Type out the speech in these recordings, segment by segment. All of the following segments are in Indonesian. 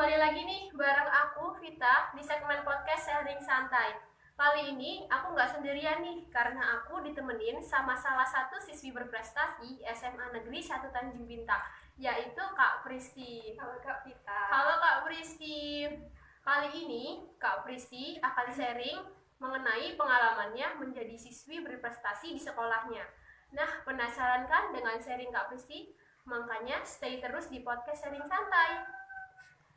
kembali lagi nih bareng aku, Vita, di segmen podcast Sharing Santai. Kali ini aku nggak sendirian nih, karena aku ditemenin sama salah satu siswi berprestasi SMA Negeri 1 Tanjung Bintang, yaitu Kak Pristi. Halo Kak Vita. Halo Kak Pristi. Kali ini Kak Pristi akan sharing mengenai pengalamannya menjadi siswi berprestasi di sekolahnya. Nah, penasaran kan dengan sharing Kak Pristi? Makanya stay terus di podcast Sharing Santai.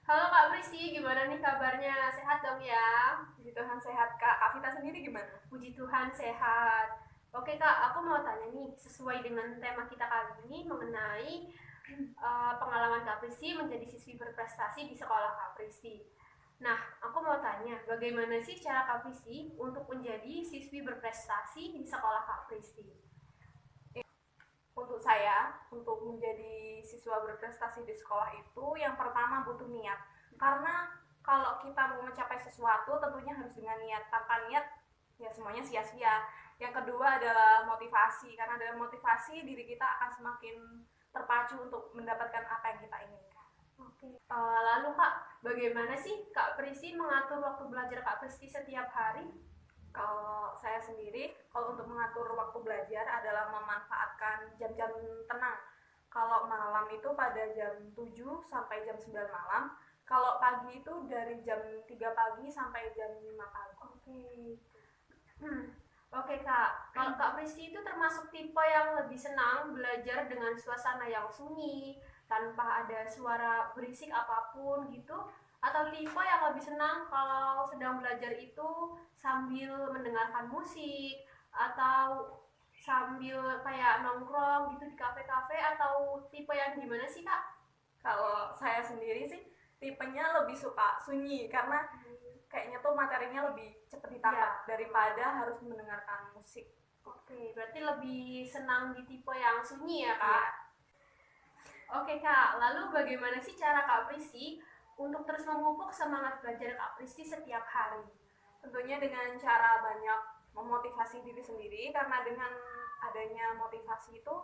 Halo Kak Pristi, gimana nih kabarnya? Sehat dong ya? Puji Tuhan sehat Kak. Kak Vita sendiri gimana? Puji Tuhan sehat. Oke Kak, aku mau tanya nih, sesuai dengan tema kita kali ini mengenai pengalaman Kak Pristi menjadi siswi berprestasi di sekolah Kak Pristi. Nah, aku mau tanya, bagaimana sih cara Kak Pristi untuk menjadi siswi berprestasi di sekolah Kak Pristi? Untuk saya, untuk menjadi siswa berprestasi di sekolah itu yang pertama butuh niat. Karena kalau kita mau mencapai sesuatu tentunya harus dengan niat. Tanpa niat ya semuanya sia-sia. Yang kedua adalah motivasi. Karena dengan motivasi diri kita akan semakin terpacu untuk mendapatkan apa yang kita inginkan. Oke. Lalu Kak, bagaimana sih Kak Pristi mengatur waktu belajar Kak Pristi setiap hari? Kalau saya sendiri, kalau untuk mengatur waktu belajar adalah memanfaatkan jam-jam tenang. Kalau malam itu pada jam 7 sampai jam 9 malam. Kalau pagi itu dari jam 3 pagi sampai jam 5 pagi. Oke. Oke Kak, kalau Kak Pristi itu termasuk tipe yang lebih senang belajar dengan suasana yang sunyi, tanpa ada suara berisik apapun gitu, atau tipe yang lebih senang kalau sedang belajar itu sambil mendengarkan musik atau sambil kayak nongkrong gitu di kafe-kafe, atau tipe yang gimana sih Kak? Kalau saya sendiri sih tipenya lebih suka sunyi karena kayaknya tuh materinya lebih cepat ditangkap daripada harus mendengarkan musik. Oke, berarti lebih senang di tipe yang sunyi ya Kak? Oke Kak, lalu bagaimana sih cara Kak Pristi untuk terus memupuk semangat belajar Kak Pristi setiap hari? Tentunya dengan cara banyak memotivasi diri sendiri, karena dengan adanya motivasi itu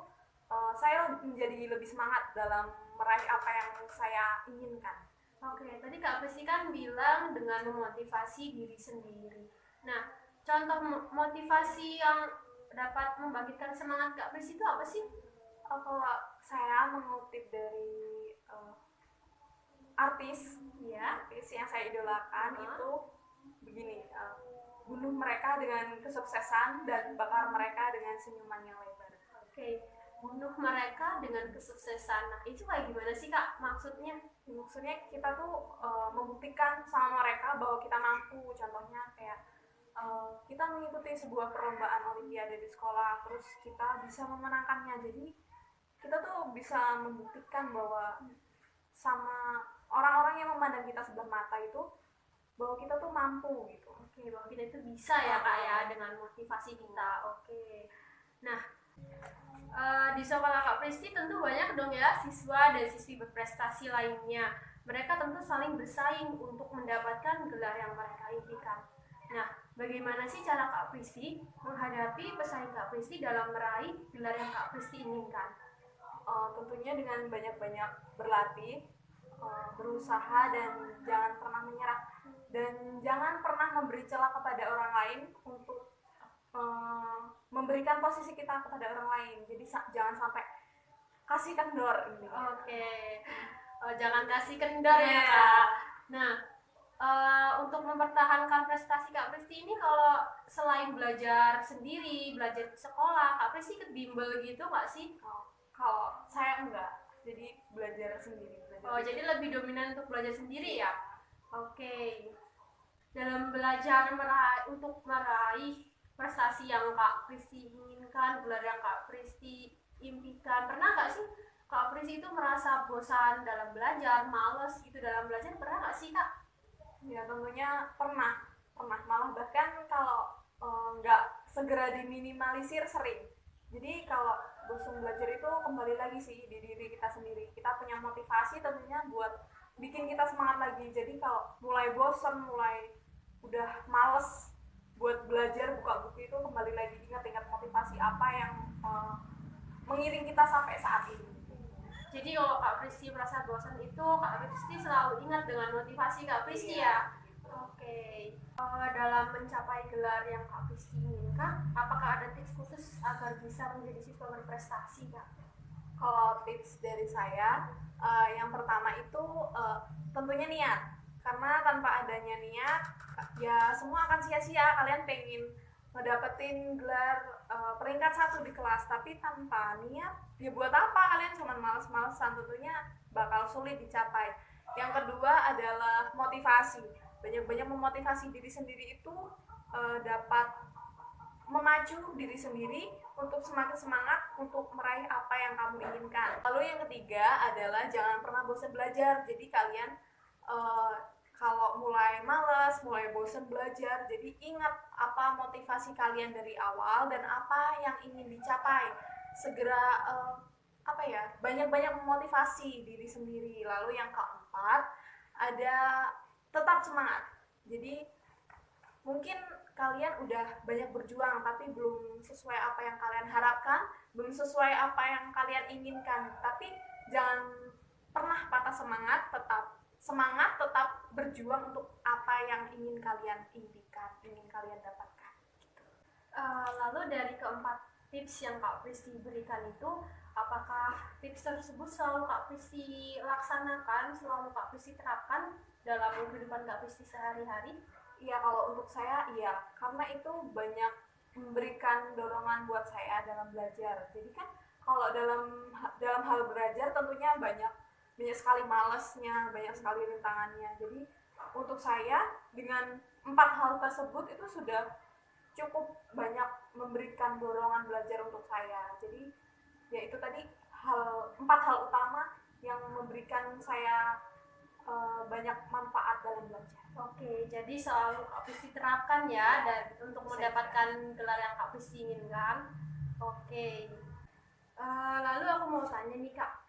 saya menjadi lebih semangat dalam meraih apa yang saya inginkan. Oke, tadi Kak Pristi kan bilang dengan memotivasi diri sendiri. Nah, contoh motivasi yang dapat membangkitkan semangat Kak Pristi itu apa sih? Kalau saya mengutip dari artis yang saya idolakan itu begini, bunuh mereka dengan kesuksesan dan bakar mereka dengan senyuman yang lebar. Oke, bunuh mereka dengan kesuksesan. Nah, itu kayak gimana sih Kak maksudnya? Maksudnya kita tuh membuktikan sama mereka bahwa kita mampu. Contohnya kayak kita mengikuti sebuah perlombaan olimpiade di sekolah, terus kita bisa memenangkannya. Jadi kita tuh bisa membuktikan bahwa sama orang-orang yang memandang kita sebelah mata itu bahwa kita tuh mampu gitu. Oke, bahwa kita itu bisa ya Kak ya dengan motivasi kita. Oke. Nah, di sekolah Kak Pristi tentu banyak dong ya siswa dan siswi berprestasi lainnya. Mereka tentu saling bersaing untuk mendapatkan gelar yang mereka impikan. Nah, bagaimana sih cara Kak Pristi menghadapi pesaing Kak Pristi dalam meraih gelar yang Kak Pristi inginkan? Tentunya dengan banyak-banyak berlatih, berusaha, dan jangan pernah menyerah, dan jangan pernah memberi celah kepada orang lain untuk memberikan posisi kita kepada orang lain. Jadi jangan sampai kasih kendor ini. Oke. Jangan kasih kendor ya Kak. Nah, untuk mempertahankan prestasi Kak Pristi ini, kalau selain belajar sendiri, belajar di sekolah, Kak Pristi ikut bimbel gitu nggak sih? Kalau saya enggak, jadi belajar sendiri. Jadi lebih dominan untuk belajar sendiri ya? Oke. Dalam belajar untuk meraih prestasi yang Kak Pristi inginkan, gelar yang Kak Pristi impikan, pernah nggak sih Kak Pristi itu merasa bosan dalam belajar, males gitu dalam belajar, pernah nggak sih Kak? Ya tentunya pernah. Malah bahkan kalau nggak segera diminimalisir sering. Jadi kalau bosan belajar itu kembali lagi sih di diri kita sendiri. Kita punya motivasi tentunya buat bikin kita semangat lagi. Jadi kalau mulai bosan, mulai udah males buat belajar, buka buku, itu kembali lagi ingat-ingat motivasi apa yang mengiring kita sampai saat ini. Jadi kalau Kak Pristi merasa bosan itu, Kak Pristi selalu ingat dengan motivasi Kak Pristi ya. Oke. Dalam mencapai gelar yang Kak Pristi inginkan, apakah ada tips khusus agar bisa menjadi siswa berprestasi, Kak? Kalau tips dari saya, yang pertama itu tentunya niat. Karena tanpa adanya niat, ya semua akan sia-sia. Kalian pengen ngedapetin gelar peringkat 1 di kelas, tapi tanpa niat, ya buat apa? Kalian cuma males-malesan, tentunya bakal sulit dicapai. Yang kedua adalah motivasi. Banyak-banyak memotivasi diri sendiri itu dapat memacu diri sendiri untuk semakin semangat untuk meraih apa yang kamu inginkan. Lalu yang ketiga adalah jangan pernah bosan belajar. Jadi kalian kalau mulai males, mulai bosan belajar, jadi ingat apa motivasi kalian dari awal dan apa yang ingin dicapai. Segera banyak-banyak memotivasi diri sendiri. Lalu yang keempat ada tetap semangat. Jadi mungkin kalian udah banyak berjuang tapi belum sesuai apa yang kalian harapkan, belum sesuai apa yang kalian inginkan, tapi jangan pernah patah semangat, tetap semangat, tetap berjuang untuk apa yang ingin kalian impikan, ingin kalian dapatkan gitu. Lalu dari keempat tips yang Kak Pristi berikan itu, apakah tips tersebut selalu Kak Pristi laksanakan, selalu Kak Pristi terapkan dalam kehidupan Kak Pristi sehari-hari? Iya, kalau untuk saya iya, karena itu banyak memberikan dorongan buat saya dalam belajar. Jadi kan kalau dalam hal belajar tentunya banyak sekali malesnya, banyak sekali rintangannya. Jadi untuk saya dengan 4 hal tersebut itu sudah cukup banyak memberikan dorongan belajar untuk saya. Jadi ya itu tadi 4 hal utama yang memberikan saya banyak manfaat dalam belajar. Oke, jadi selalu Kak Pristi terapkan ya dan untuk mendapatkan gelar yang Kak Pristi inginkan. Oke. Lalu aku mau tanya nih Kak,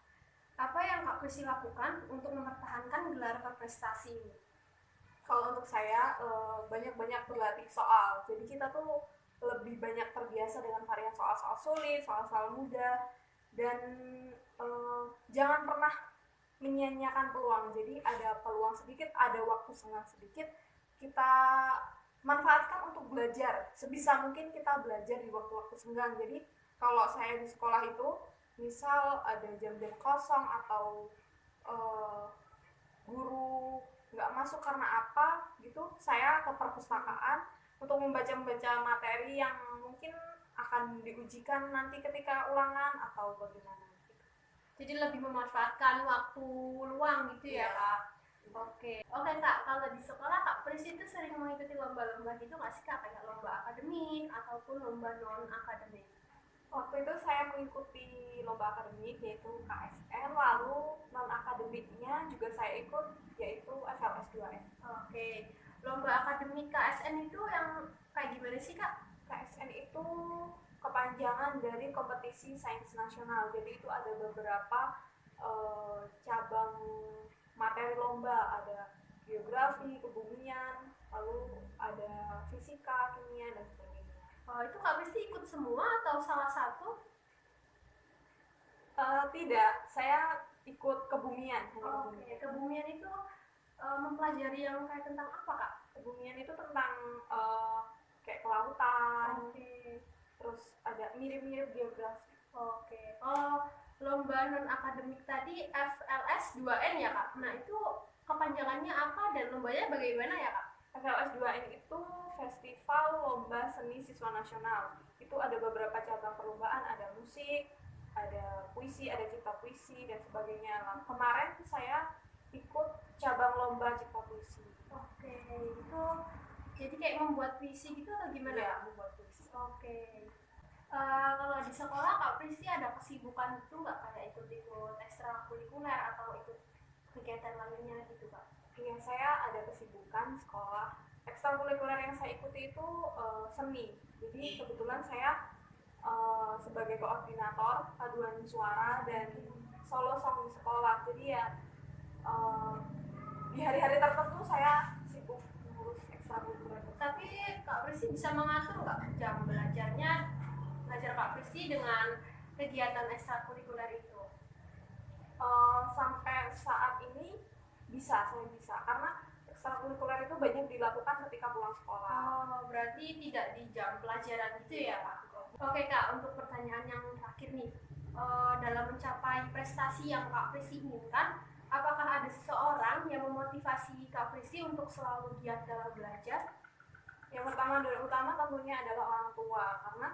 apa yang Kak Pristi lakukan untuk mempertahankan gelar berprestasi ini? Kalau untuk saya banyak-banyak berlatih soal. Jadi kita tuh lebih banyak terbiasa dengan varian soal-soal sulit, soal-soal mudah, dan jangan pernah menyia-nyiakan peluang. Jadi ada peluang sedikit, ada waktu senggang sedikit, kita manfaatkan untuk belajar. Sebisa mungkin kita belajar di waktu-waktu senggang. Jadi kalau saya di sekolah itu, misal ada jam-jam kosong atau guru nggak masuk karena apa gitu, saya ke perpustakaan untuk membaca materi yang mungkin akan diujikan nanti ketika ulangan atau bagaimana. Jadi lebih memanfaatkan waktu luang gitu ya Kak? Oke Kak, kalau di sekolah Kak Pristi itu sering mengikuti lomba-lomba gitu nggak sih Kak? Kayak lomba akademik ataupun lomba non-akademik? Waktu itu saya mengikuti lomba akademik yaitu KSN, lalu non-akademiknya juga saya ikut yaitu FLS 2N. Oke, lomba akademik KSN itu yang kayak gimana sih Kak? KSN itu kepanjangan dari kompetisi sains nasional. Jadi itu ada beberapa cabang materi lomba, ada geografi, kebumian, lalu ada fisika, kimia, dan sebagainya. Itu Kak Pristi ikut semua atau salah satu? Tidak, saya ikut kebumian. Oke, kebumian itu mempelajari yang kayak tentang apa Kak? Kebumian itu tentang kayak kelautan. Terus ada mirip-mirip geografi. Oke. Lomba non akademik tadi FLS 2N ya Kak. Nah itu kepanjangannya apa dan lombanya bagaimana ya Kak? FLS 2N itu Festival Lomba Seni Siswa Nasional. Itu ada beberapa cabang perlombaan, ada musik, ada puisi, ada cipta puisi dan sebagainya. Nah, kemarin saya ikut cabang lomba cipta puisi. Oke, itu jadi kayak membuat puisi gitu atau gimana? Ya, membuat puisi. Oke. Kalau di sekolah Kak Pristi ada kesibukan itu nggak, kayak ikut ekstrakurikuler atau ikut kegiatan lainnya gitu Kak? Iya, saya ada kesibukan sekolah. Ekstrakurikuler yang saya ikuti itu seni. Jadi kebetulan saya sebagai koordinator paduan suara dan solo song di sekolah. Jadi ya di hari-hari tertentu saya sibuk mengurus ekstrakurikuler. Tapi Kak Pristi bisa mengatur nggak jam belajar Kak Pristi dengan kegiatan ekstrakurikuler itu? Sampai saat ini saya bisa karena ekstrakurikuler itu banyak dilakukan ketika pulang sekolah. Oh, berarti tidak di jam pelajaran gitu ya Kak? Oke Kak, untuk pertanyaan yang terakhir nih, dalam mencapai prestasi yang Kak Pristi inginkan, apakah ada seseorang yang memotivasi Kak Pristi untuk selalu giat dalam belajar? Yang pertama dan utama tentunya adalah orang tua, karena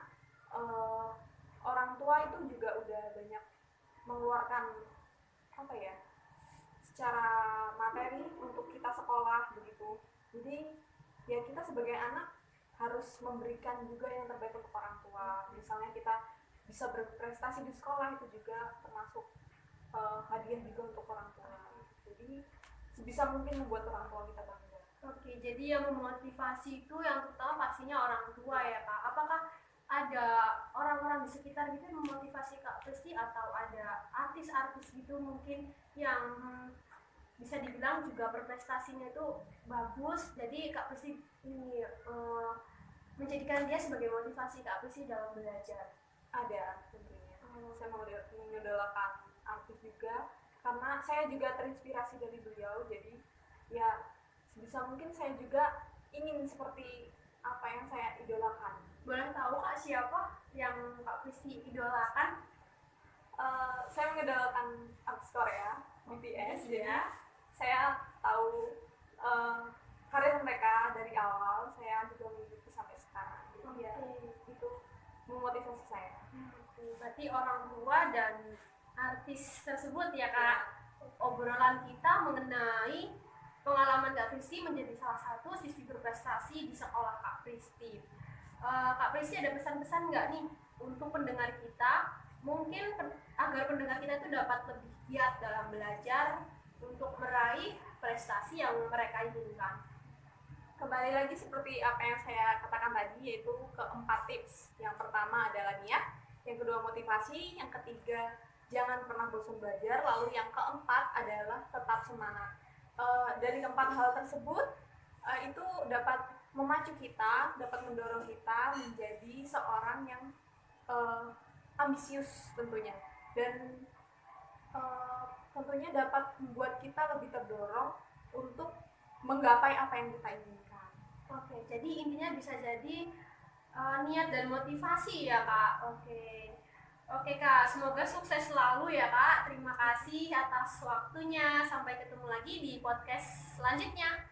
orang tua itu juga udah banyak mengeluarkan apa ya, secara materi untuk kita sekolah begitu. Jadi ya kita sebagai anak harus memberikan juga yang terbaik untuk orang tua. Misalnya kita bisa berprestasi di sekolah, itu juga termasuk hadiah juga untuk orang tua. Jadi sebisa mungkin membuat orang tua kita bangga. Oke, jadi yang memotivasi itu yang terutama pastinya orang tua ya Kak. Apakah ada orang-orang di sekitar gitu yang memotivasi Kak Pristi, atau ada artis-artis gitu mungkin yang bisa dibilang juga berprestasinya itu bagus, jadi Kak Pristi ini menjadikan dia sebagai motivasi Kak Pristi dalam belajar? Ada tentunya. Saya mengidolakan artis juga karena saya juga terinspirasi dari beliau. Jadi ya sebisa mungkin saya juga ingin seperti apa yang saya idolakan. Boleh tahu Kak siapa yang Kak Pristi idolakan? Saya mengidolakan artis Korea, BTS. Jadi Ya. saya tahu karir mereka dari awal. Saya juga mengikuti sampai sekarang. Jadi ya itu memotivasi saya. Berarti orang tua dan artis tersebut ya Kak. Obrolan kita mengenai pengalaman Kak Pristi menjadi salah satu siswi berprestasi di sekolah Kak Pristi. Kak Pristi ada pesan-pesan nggak nih untuk pendengar kita, mungkin agar pendengar kita itu dapat lebih giat dalam belajar untuk meraih prestasi yang mereka inginkan? Kembali lagi seperti apa yang saya katakan tadi, yaitu keempat tips. Yang pertama adalah niat, yang kedua motivasi, yang ketiga jangan pernah bosan belajar, lalu yang keempat adalah tetap semangat. Dari keempat hal tersebut itu dapat memacu kita, dapat mendorong kita menjadi seorang yang ambisius tentunya, dan tentunya dapat membuat kita lebih terdorong untuk menggapai apa yang kita inginkan. Oke, jadi intinya bisa jadi niat dan motivasi ya Kak. Oke Kak, semoga sukses selalu ya Kak. Terima kasih atas waktunya. Sampai ketemu lagi di podcast selanjutnya.